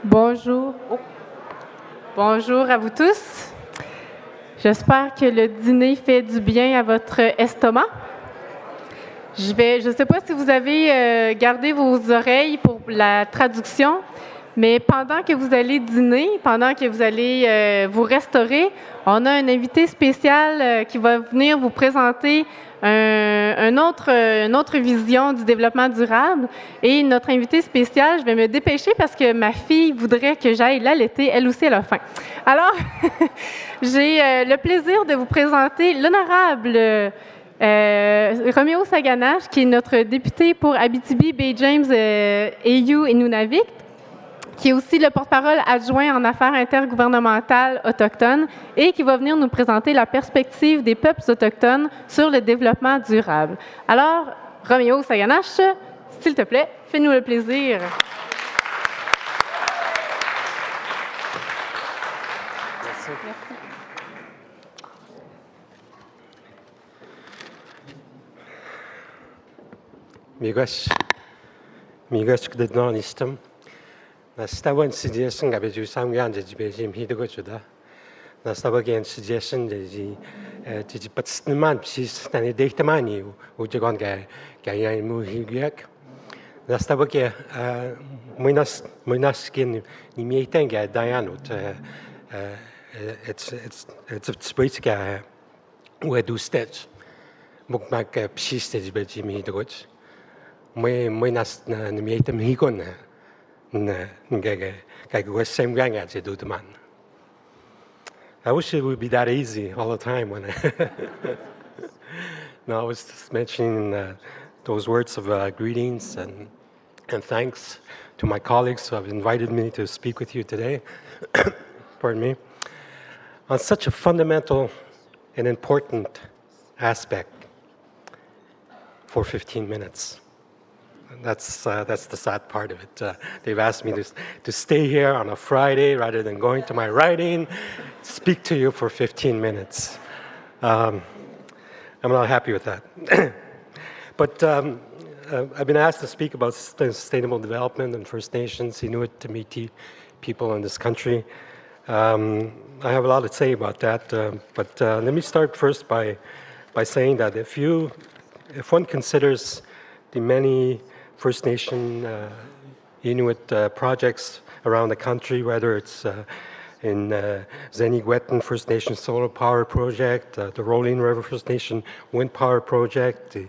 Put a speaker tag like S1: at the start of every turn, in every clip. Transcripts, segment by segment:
S1: Bonjour. Bonjour à vous tous. J'espère que le dîner fait du bien à votre estomac. Je ne sais pas si vous avez gardé vos oreilles pour la traduction, mais pendant que vous allez dîner, pendant que vous allez vous restaurer, on a un invité spécial qui va venir vous présenter une autre vision du développement durable. Et notre invité spécial, je vais me dépêcher parce que ma fille voudrait que j'aille l'allaiter. Elle aussi, elle a faim. Alors, j'ai le plaisir de vous présenter l'honorable Romeo Saganash, qui est notre député pour Abitibi-Baie, James-Nunavik-Eeyou et Nunavik, qui est aussi le porte-parole adjoint en affaires intergouvernementales autochtones et qui va venir nous présenter la perspective des peuples autochtones sur le développement durable. Alors, Romeo Saganash, s'il te plaît, fais-nous le plaisir.
S2: Merci. 미고시 그들던 이스템 나 스타원 시제슨 가베주 상관 제지베지 히드고 주다 나 스타버겐 시제슨 제지 제지 빠스트만 비스타네 데이터만이 우제건 가야이 무히기약 나 스타버게 무이나스킨 니미에iten가 다야노트 it's 스페이스가 우에두 스테츠 목막 비스테지 베지 미히드고 Moi n'imietem higon n'gag same gang as do the man. I wish it would be that easy all the time when No, I was just mentioning those words of greetings and thanks to my colleagues who have invited me to speak with you today. Pardon me. On such a fundamental and important aspect for 15 minutes. That's the sad part of it. They've asked me to stay here on a Friday rather than going to my riding, speak to you for 15 minutes. I'm not happy with that. But I've been asked to speak about sustainable development and First Nations, Inuit, Métis people in this country. I have a lot to say about that, but let me start first by saying that if one considers the many First Nation Inuit projects around the country, whether it's in Zenigwetan First Nation Solar Power Project, the Rolling River First Nation Wind Power Project, the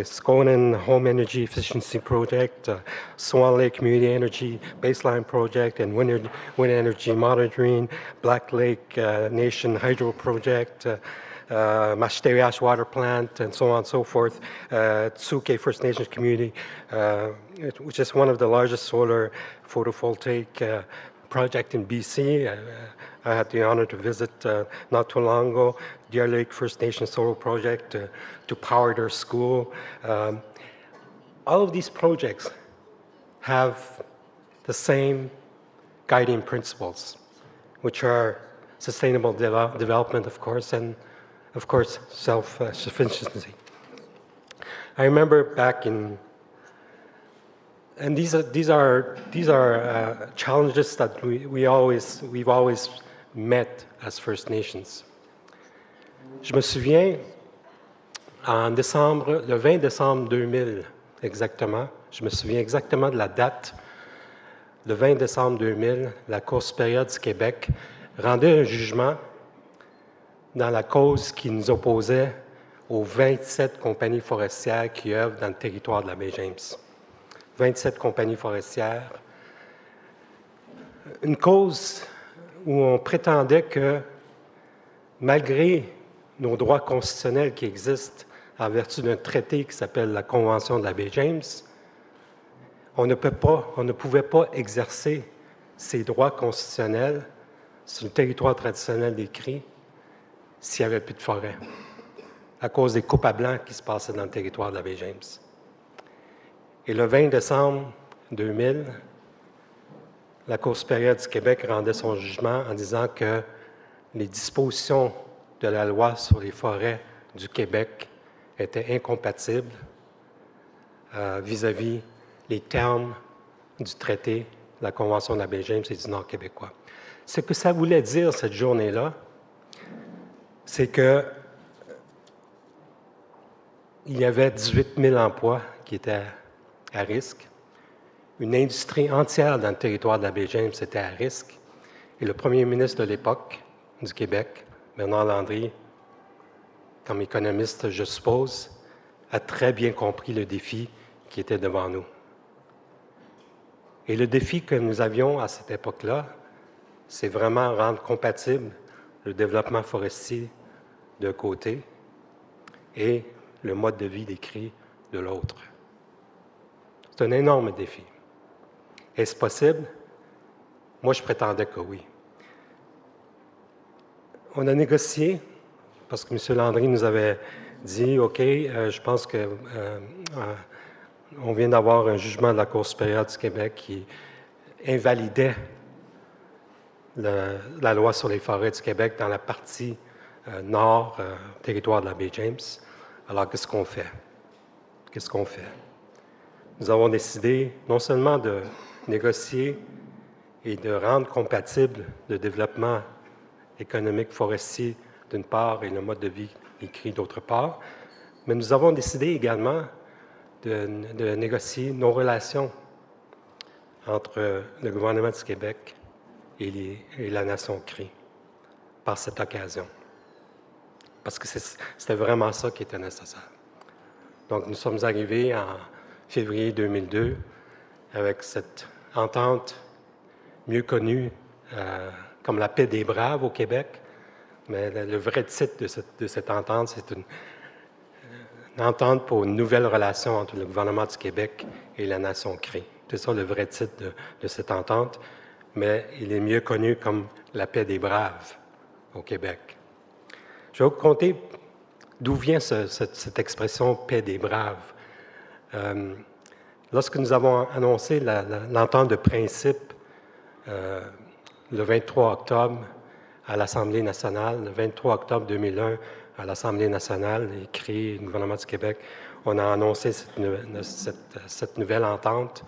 S2: Skonan Home Energy Efficiency Project, Swan Lake Community Energy Baseline Project, and Wind Energy Monitoring, Black Lake Nation Hydro Project, Mashtewiash Water Plant, and so on and so forth. Tsuke First Nations Community, which is one of the largest solar photovoltaic project in BC. I had the honor to visit not too long ago, Deer Lake First Nation Solar Project to power their school. All of these projects have the same guiding principles, which are sustainable development, of course, and of course, self-sufficiency. I remember back in, and these are challenges that we've always met as First Nations. Je me souviens, le 20 décembre 2000 exactement, je me souviens exactement de la date. Le 20 décembre 2000, la Cour supérieure du Québec rendait un jugement dans la cause qui nous opposait aux 27 compagnies forestières qui œuvrent dans le territoire de la baie James. 27 compagnies forestières. Une cause où on prétendait que, malgré nos droits constitutionnels qui existent en vertu d'un traité qui s'appelle la Convention de la baie James, on ne pouvait pas exercer ces droits constitutionnels sur le territoire traditionnel des Cris s'il n'y avait plus de forêt, à cause des coupes à blanc qui se passaient dans le territoire de la baie James. Et le 20 décembre 2000, la Cour supérieure du Québec rendait son jugement en disant que les dispositions de la loi sur les forêts du Québec étaient incompatibles vis-à-vis les termes du traité la Convention de la Baie-James et du Nord québécois. Ce que ça voulait dire, cette journée-là, c'est que il y avait 18 000 emplois qui étaient à risque. Une industrie entière dans le territoire de la Baie-James était à risque. Et le premier ministre de l'époque du Québec, Bernard Landry, comme économiste, je suppose, a très bien compris le défi qui était devant nous. Et le défi que nous avions à cette époque-là, c'est vraiment rendre compatible le développement forestier d'un côté et le mode de vie des cris de l'autre. C'est un énorme défi. Est-ce possible? Moi, je prétendais que oui. On a négocié, parce que M. Landry nous avait dit, OK, je pense que on vient d'avoir un jugement de la Cour supérieure du Québec qui invalidait la loi sur les forêts du Québec dans la partie nord, territoire de la Baie-James. Alors, qu'est-ce qu'on fait? Qu'est-ce qu'on fait? Nous avons décidé non seulement de négocier et de rendre compatible le développement économique forestier d'une part et le mode de vie écrit d'autre part, mais nous avons décidé également de négocier nos relations entre le gouvernement du Québec et la nation Cri par cette occasion. Parce que c'était vraiment ça qui était nécessaire. Donc, nous sommes arrivés en février 2002 avec cette entente mieux connue comme la paix des braves au Québec, mais le vrai titre de cette entente, c'est une entente pour une nouvelle relation entre le gouvernement du Québec et la nation Cri. C'est ça le vrai titre de cette entente, mais il est mieux connu comme la paix des braves au Québec. Je vais vous conter d'où vient cette expression « paix des braves ». Lorsque nous avons annoncé l'entente de principe le 23 octobre à l'Assemblée nationale, le 23 octobre 2001 à l'Assemblée nationale et créé le gouvernement du Québec, on a annoncé cette nouvelle entente.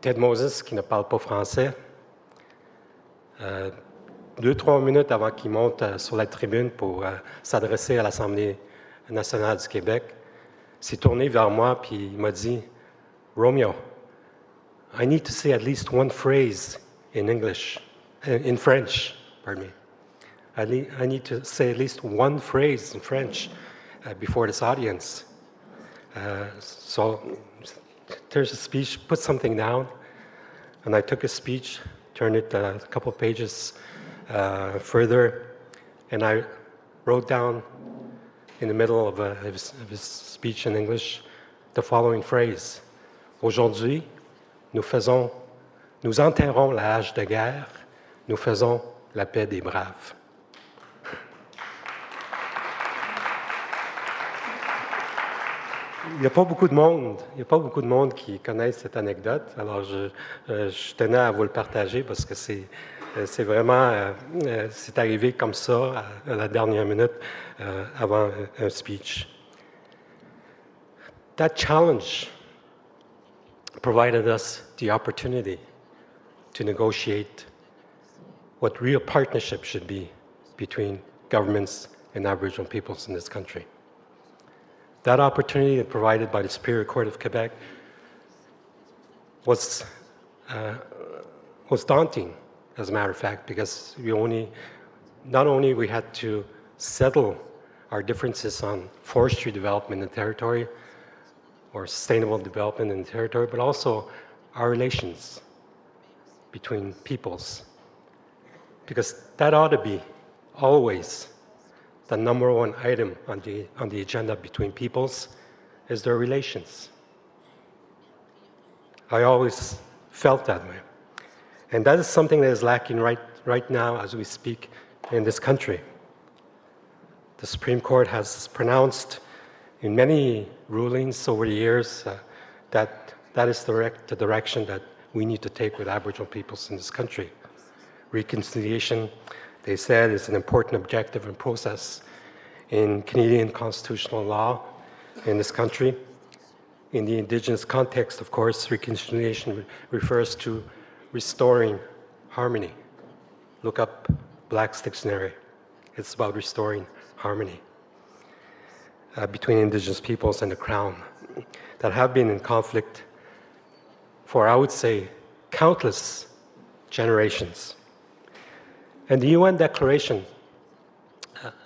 S2: Ted Moses, qui ne parle pas français, 2-3 minutes avant qu'il monte sur la tribune pour s'adresser à l'Assemblée nationale du Québec, s'est tourné vers moi puis il m'a dit « Romeo, I need to say at least one phrase in English, in French, pardon me. I need to say at least one phrase in French before this audience. So there's a speech, put something down, and I took a speech, turned it a couple pages further, and I wrote down in the middle of his speech in English the following phrase. Aujourd'hui, nous enterrons la hache de guerre, nous faisons la paix des braves. Il n'y a pas beaucoup de monde qui connaissent cette anecdote. Alors, je tenais à vous le partager parce que c'est vraiment, c'est arrivé comme ça à la dernière minute avant un speech. That challenge provided us the opportunity to negotiate what real partnership should be between governments and Aboriginal peoples in this country. That opportunity provided by the Superior Court of Quebec was daunting, as a matter of fact, because not only we had to settle our differences on forestry development in the territory or sustainable development in the territory, but also our relations between peoples. Because that ought to be always the number one item on the agenda between peoples is their relations. I always felt that way. And that is something that is lacking right now as we speak in this country. The Supreme Court has pronounced in many rulings over the years that is the direction that we need to take with Aboriginal peoples in this country. Reconciliation, they said, is an important objective and process in Canadian constitutional law in this country. In the indigenous context, of course, reconciliation refers to restoring harmony. Look up Black's dictionary. It's about restoring harmony between indigenous peoples and the Crown that have been in conflict for, I would say, countless generations. And the UN Declaration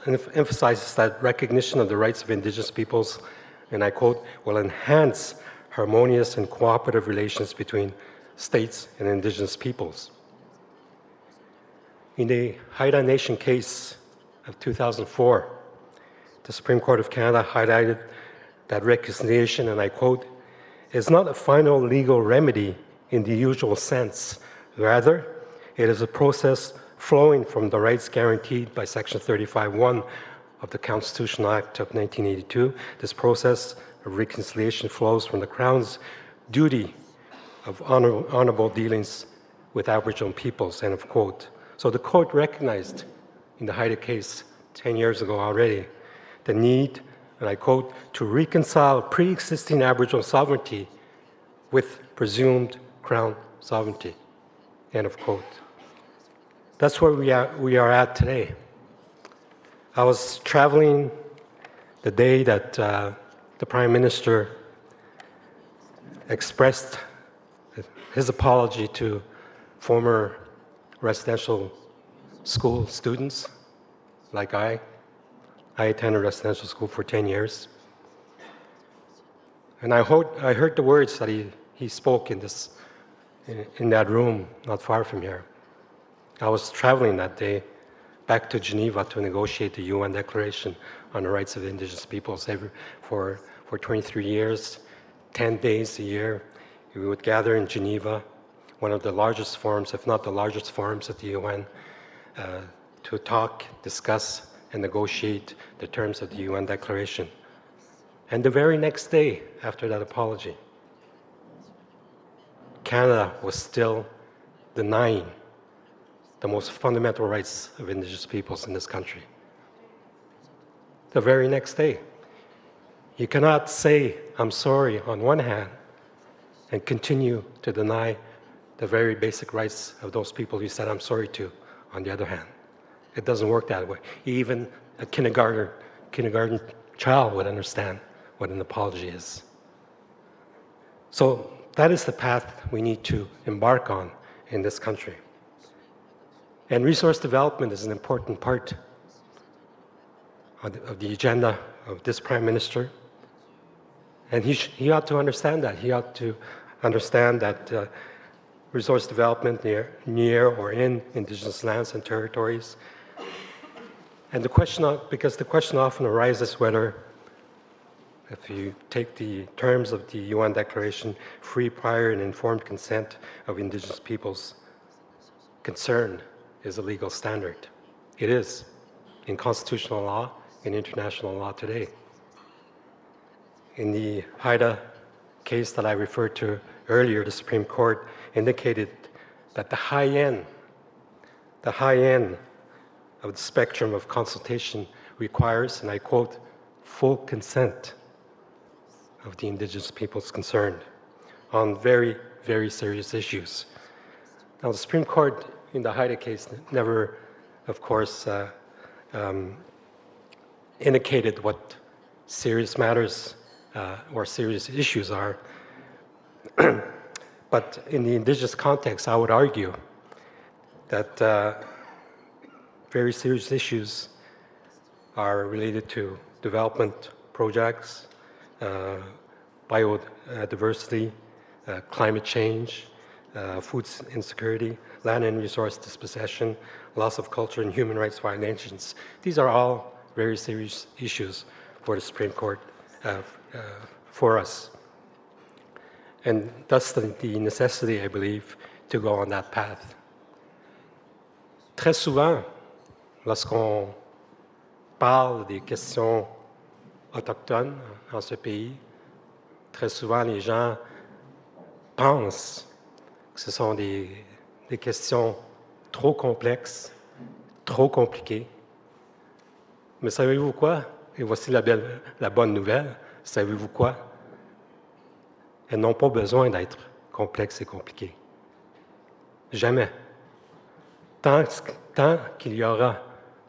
S2: emphasizes that recognition of the rights of indigenous peoples, and I quote, will enhance harmonious and cooperative relations between states and indigenous peoples. In the Haida Nation case of 2004, the Supreme Court of Canada highlighted that reconciliation, and I quote, is not a final legal remedy in the usual sense. Rather, it is a process flowing from the rights guaranteed by Section 35(1) of the Constitutional Act of 1982. This process of reconciliation flows from the Crown's duty of honorable dealings with Aboriginal peoples, end of quote. So the court recognized in the Haida case 10 years ago already the need, and I quote, to reconcile pre-existing Aboriginal sovereignty with presumed Crown sovereignty, end of quote. That's where we are at today. I was traveling the day that the Prime Minister expressed his apology to former residential school students like I attended residential school for 10 years. And I heard the words that he spoke in that room not far from here. I was traveling that day back to Geneva to negotiate the UN Declaration on the Rights of Indigenous Peoples. For 23 years, 10 days a year, we would gather in Geneva, one of the largest forums, if not the largest forums at the UN, to talk, discuss, and negotiate the terms of the UN Declaration. And the very next day after that apology, Canada was still denying the most fundamental rights of Indigenous peoples in this country. The very next day. You cannot say, I'm sorry, on one hand, and continue to deny the very basic rights of those people you said I'm sorry to, on the other hand. It doesn't work that way. Even a kindergarten child would understand what an apology is. So that is the path we need to embark on in this country. And resource development is an important part of the agenda of this Prime Minister. And he ought to understand that. He ought to understand that resource development near or in Indigenous lands and territories. And because the question often arises whether, if you take the terms of the UN Declaration, free, prior, and informed consent of Indigenous peoples, concern is a legal standard. It is in constitutional law, in international law today. In the Haida case that I referred to earlier, the Supreme Court indicated that the high end of the spectrum of consultation requires, and I quote, full consent of the Indigenous peoples concerned on very, very serious issues. Now, the Supreme Court in the Haida case never, of course, indicated what serious matters or serious issues are. But in the Indigenous context, I would argue that very serious issues are related to development projects, biodiversity, climate change, food insecurity, land and resource dispossession, loss of culture, and human rights violations. These are all very serious issues for the Supreme Court, for us. And thus the necessity, I believe, to go on that path. Très souvent, lorsqu'on parle des questions autochtones en ce pays, très souvent les gens pensent que ce sont des questions trop complexes, trop compliquées. Mais savez-vous quoi? Et voici la bonne nouvelle. Savez-vous quoi? elles n'ont pas besoin d'être complexes et compliquées. Jamais. Tant qu'il y aura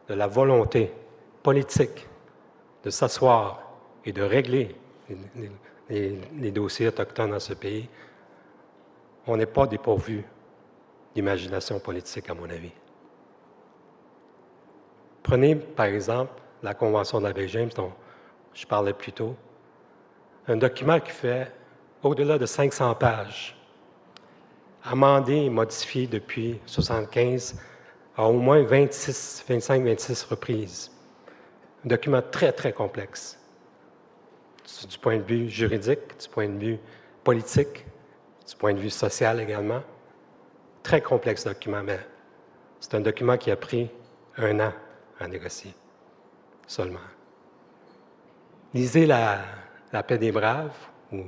S2: de la volonté politique de s'asseoir et de régler les dossiers autochtones dans ce pays, on n'est pas dépourvu d'imagination politique, à mon avis. Prenez, par exemple, la Convention de la Baie-James dont je parlais plus tôt, un document qui fait au-delà de 500 pages, amendé et modifié depuis 1975 à au moins 25-26 reprises. Un document très, très complexe, du point de vue juridique, du point de vue politique, du point de vue social également. Très complexe document, mais c'est un document qui a pris 1 an à négocier, seulement. Lisez la paix des braves, ou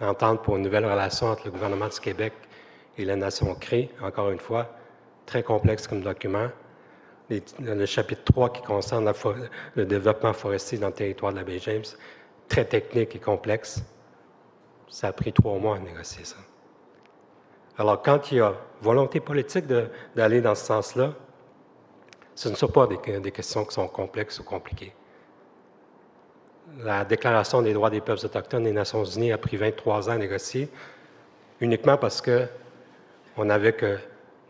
S2: l'entente pour une nouvelle relation entre le gouvernement du Québec et la nation Cree, encore une fois, très complexe comme document. Le chapitre 3 qui concerne le développement forestier dans le territoire de la Baie-James, très technique et complexe. Ça a pris 3 mois à négocier ça. Alors, quand il y a volonté politique d'aller dans ce sens-là, ce ne sont pas des questions qui sont complexes ou compliquées. La Déclaration des droits des peuples autochtones des Nations unies a pris 23 ans à négocier, uniquement parce qu'on n'avait que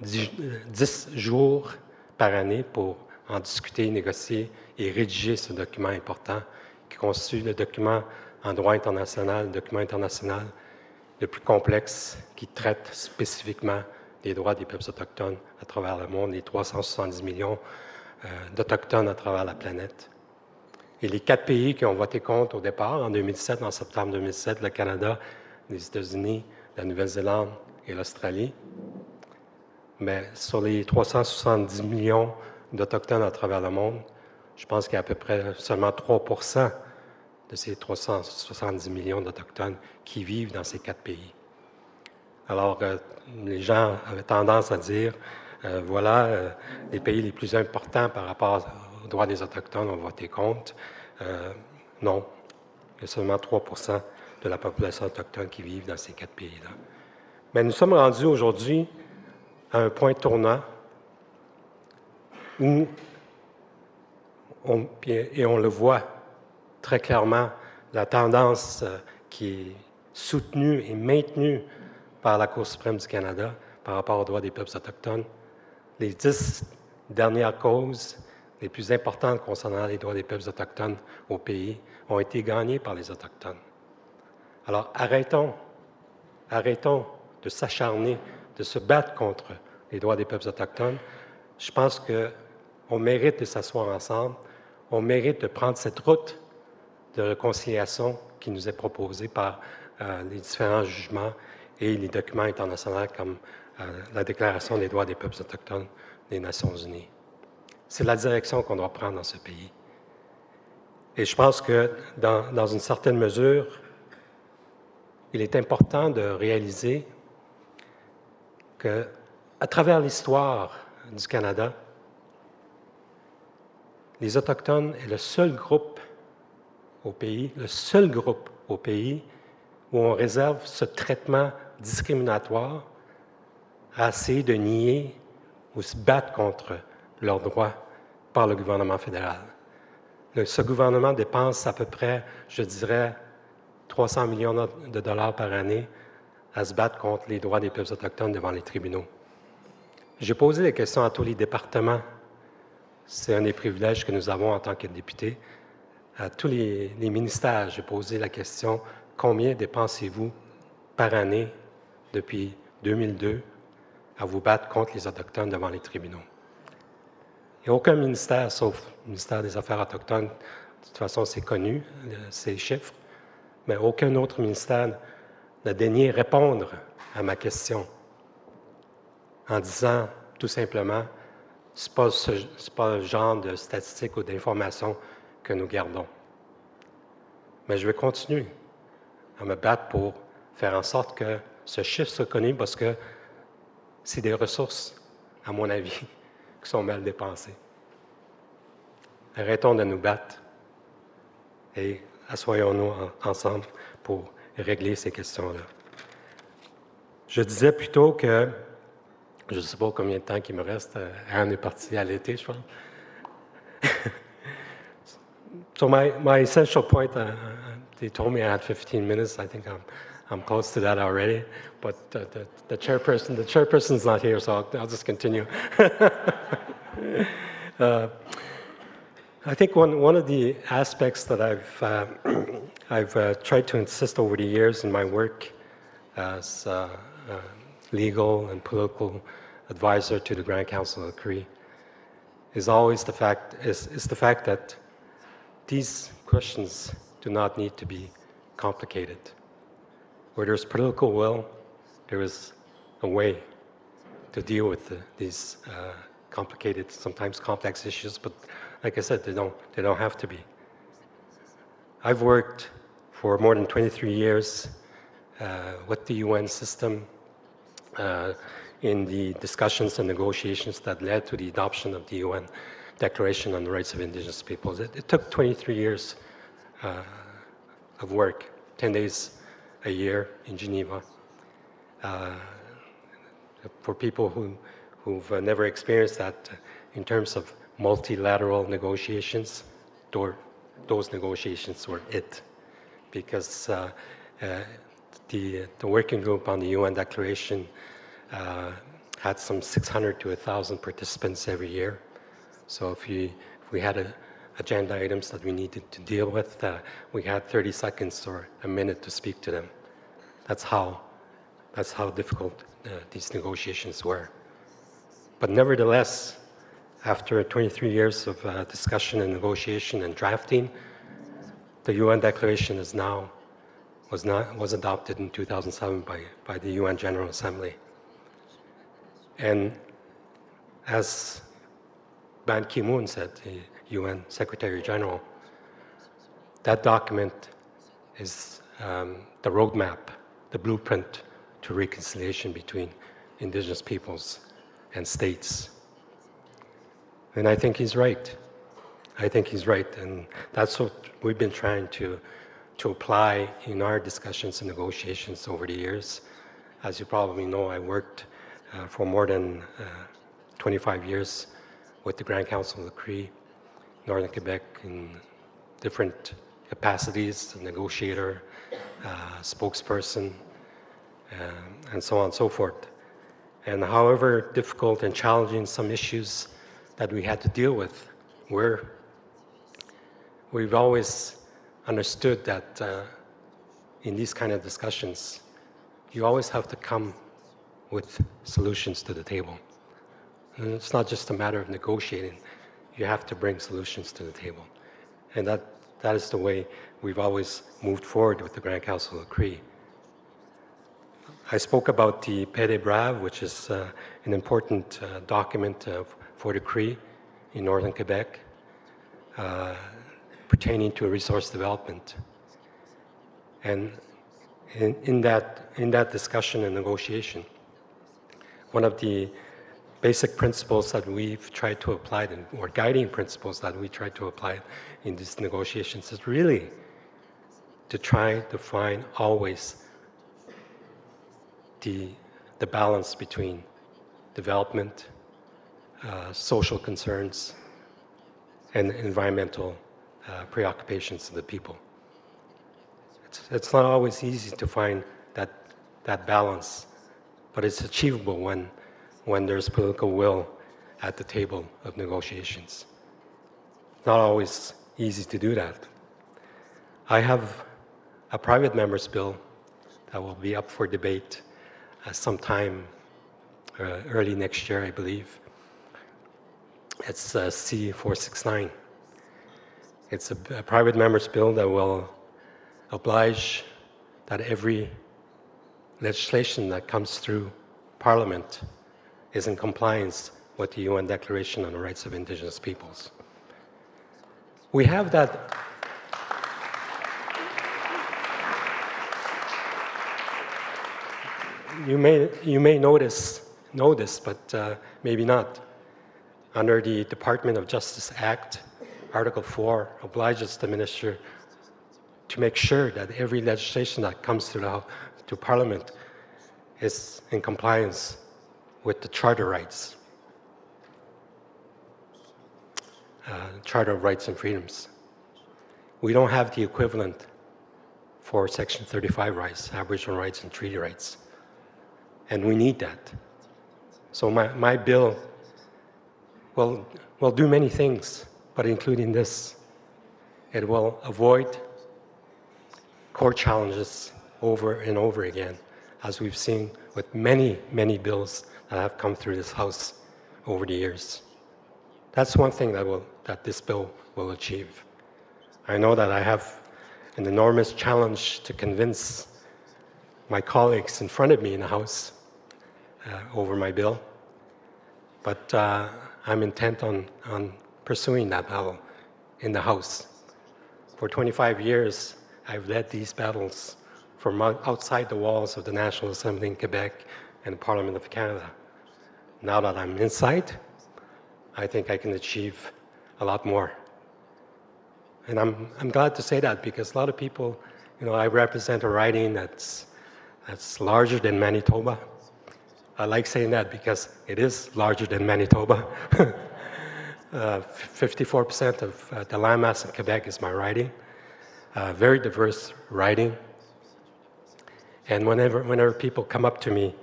S2: 10 jours par année pour en discuter, négocier et rédiger ce document important qui constitue le document en droit international, le document international le plus complexe qui traite spécifiquement des droits des peuples autochtones à travers le monde, les 370 millions d'Autochtones à travers la planète. Et les 4 pays qui ont voté contre au départ, en 2007, en septembre 2007, le Canada, les États-Unis, la Nouvelle-Zélande et l'Australie. Mais sur les 370 millions d'Autochtones à travers le monde, je pense qu'il y a à peu près seulement 3 de ces 370 millions d'Autochtones qui vivent dans ces 4 pays. Alors, les gens avaient tendance à dire, les pays les plus importants par rapport aux droits des Autochtones ont voté contre. Non, il y a seulement 3 de la population autochtone qui vivent dans ces 4 pays-là. Mais nous sommes rendus aujourd'hui à un point tournant où, on le voit très clairement, la tendance qui est soutenue et maintenue par la Cour suprême du Canada par rapport aux droits des peuples autochtones. Les 10 dernières causes les plus importantes concernant les droits des peuples autochtones au pays ont été gagnées par les Autochtones. Alors, arrêtons de s'acharner, de se battre contre les droits des peuples autochtones. Je pense qu'on mérite de s'asseoir ensemble, on mérite de prendre cette route de réconciliation qui nous est proposée par les différents jugements et les documents internationaux comme la Déclaration des droits des peuples autochtones des Nations unies. C'est la direction qu'on doit prendre dans ce pays. Et je pense que, dans une certaine mesure, il est important de réaliser qu'à travers l'histoire du Canada, les Autochtones est le seul groupe au pays où on réserve ce traitement discriminatoire à essayer de nier ou se battre contre leurs droits par le gouvernement fédéral. Ce gouvernement dépense à peu près, je dirais, 300 millions de dollars par année à se battre contre les droits des peuples autochtones devant les tribunaux. J'ai posé des questions à tous les départements. C'est un des privilèges que nous avons en tant que députés. À tous les ministères, j'ai posé la question « Combien dépensez-vous par année depuis 2002 à vous battre contre les Autochtones devant les tribunaux? » Il n'y a aucun ministère, sauf le ministère des Affaires autochtones, de toute façon c'est connu, ces chiffres, mais aucun autre ministère n'a daigné répondre à ma question en disant tout simplement « ce n'est pas le genre de statistiques ou d'informations que nous gardons. » Mais je vais continuer à me battre pour faire en sorte que ce chiffre soit connu parce que c'est des ressources, à mon avis, qui sont mal dépensées. Arrêtons de nous battre et assoyons-nous ensemble pour régler ces questions-là. Je disais plutôt que, je ne sais pas combien de temps il me reste, Anne est partie à l'été, je pense. So my essential point, they told me I had 15 minutes. I think I'm close to that already. But the chairperson's not here, so I'll just continue. I think one of the aspects that I've tried to insist over the years in my work as legal and political advisor to the Grand Council of the Cree is always the fact that these questions do not need to be complicated. Where there's political will, there is a way to deal with these complicated, sometimes complex issues, but like I said, they don't have to be. I've worked for more than 23 years with the UN system in the discussions and negotiations that led to the adoption of the UN Declaration on the Rights of Indigenous Peoples. It took 23 years of work, 10 days a year in Geneva. For people who've never experienced that in terms of multilateral negotiations, those negotiations were it. Because the working group on the UN Declaration had some 600 to 1,000 participants every year. So if we had agenda items that we needed to deal with, we had 30 seconds or a minute to speak to them. That's how difficult these negotiations were. But nevertheless, after 23 years of discussion and negotiation and drafting, the UN Declaration was adopted in 2007 by the UN General Assembly. And as Ban Ki-moon said, the UN Secretary General, that document is the roadmap, the blueprint to reconciliation between Indigenous peoples and states. And I think he's right. I think he's right, and that's what we've been trying to apply in our discussions and negotiations over the years. As you probably know, I worked for more than 25 years with the Grand Council of the Cree, Northern Quebec, in different capacities, a negotiator, spokesperson, and so on and so forth. And however difficult and challenging some issues that we had to deal with were, we've always understood that in these kind of discussions, you always have to come with solutions to the table. And it's not just a matter of negotiating. You have to bring solutions to the table. And that is the way we've always moved forward with the Grand Council of the Cree. I spoke about the Paix des Braves, which is an important document for the Cree in Northern Quebec, pertaining to resource development. And in that discussion and negotiation, one of the basic principles that we've tried to apply, or guiding principles that we tried to apply in these negotiations, is really to try to find always the balance between development, social concerns, and environmental preoccupations of the people. It's not always easy to find that balance, but it's achievable when there's political will at the table of negotiations. It's not always easy to do that. I have a private member's bill that will be up for debate sometime early next year, I believe. It's C-469. It's a private member's bill that will oblige that every legislation that comes through Parliament is in compliance with the UN Declaration on the Rights of Indigenous Peoples. We have that. You may know this, but maybe not. Under the Department of Justice Act, Article 4 obliges the Minister to make sure that every legislation that comes to Parliament is in compliance with the Charter rights, Charter of Rights and Freedoms. We don't have the equivalent for Section 35 rights, Aboriginal rights and treaty rights. And we need that. So my bill will do many things, but including this. It will avoid court challenges over and over again, as we've seen with many, many bills that have come through this House over the years. That's one thing that this bill will achieve. I know that I have an enormous challenge to convince my colleagues in front of me in the House over my bill, but I'm intent on pursuing that battle in the House. For 25 years, I've led these battles from outside the walls of the National Assembly in Quebec and the Parliament of Canada. Now that I'm inside, I think I can achieve a lot more. And I'm glad to say that, because a lot of people, I represent a riding that's larger than Manitoba. I like saying that because it is larger than Manitoba. 54% of the landmass in Quebec is my riding. Very diverse riding. And whenever people come up to me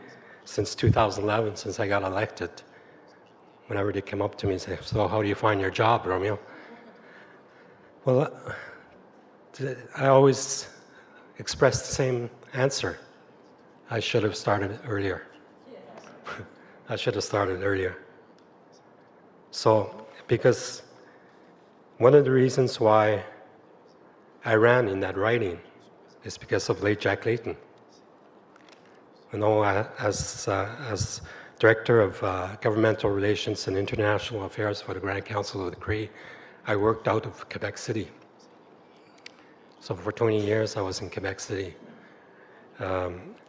S2: since 2011, since I got elected, whenever they come up to me and say, "So how do you find your job, Romeo?" Well, I always express the same answer. I should have started earlier. I should have started earlier. So, because one of the reasons why I ran in that riding is because of late Jack Layton. As Director of Governmental Relations and International Affairs for the Grand Council of the Cree, I worked out of Quebec City. So for 20 years, I was in Quebec City.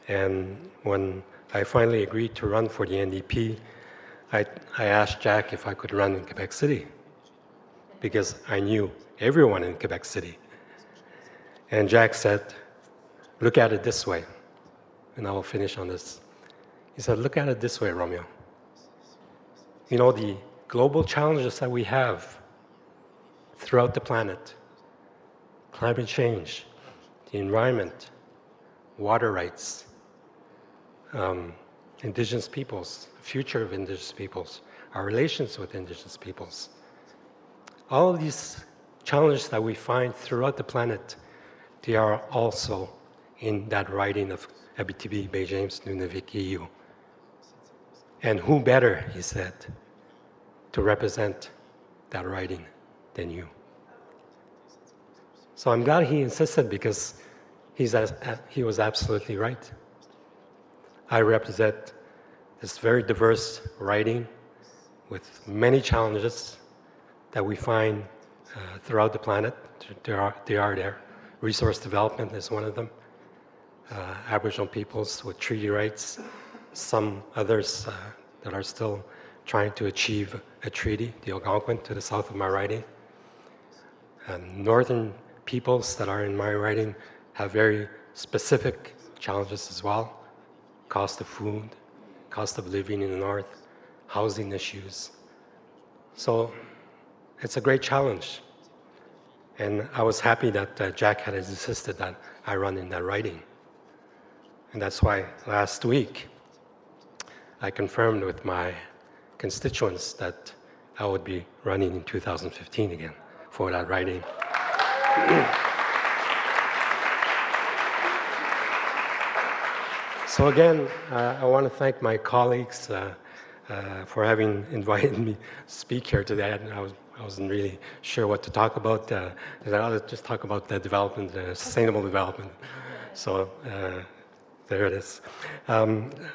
S2: And when I finally agreed to run for the NDP, I asked Jack if I could run in Quebec City, because I knew everyone in Quebec City. And Jack said, "Look at it this way," and I will finish on this. He said, "Look at it this way, Romeo. The global challenges that we have throughout the planet, climate change, the environment, water rights, Indigenous peoples, the future of Indigenous peoples, our relations with Indigenous peoples. All of these challenges that we find throughout the planet, they are also in that riding of Abitibi-Baie, James-Nunavik-Eeyou. And who better," he said, "to represent that riding than you?" So I'm glad he insisted, because he was absolutely right. I represent this very diverse riding with many challenges that we find throughout the planet. They are there. Resource development is one of them. Aboriginal peoples with treaty rights. Some others that are still trying to achieve a treaty, the Algonquin to the south of my riding. Northern peoples that are in my riding have very specific challenges as well. Cost of food, cost of living in the north, housing issues. So it's a great challenge. And I was happy that Jack had insisted that I run in that riding. And that's why last week I confirmed with my constituents that I would be running in 2015 again for that riding. So again, I want to thank my colleagues for having invited me to speak here today. I wasn't really sure what to talk about. I'll just talk about the development, sustainable development. So there it is.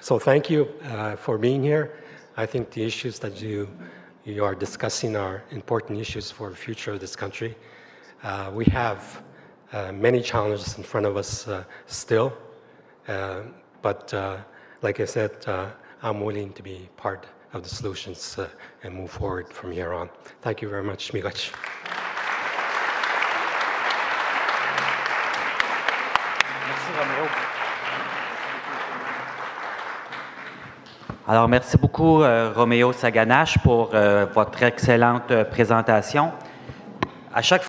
S2: So thank you for being here. I think the issues that you are discussing are important issues for the future of this country. We have many challenges in front of us still. But like I said, I'm willing to be part of the solutions and move forward from here on. Thank you very much, Miigach.
S3: Romeo. Alors, merci beaucoup, Romeo Saganash, pour votre excellente présentation. À chaque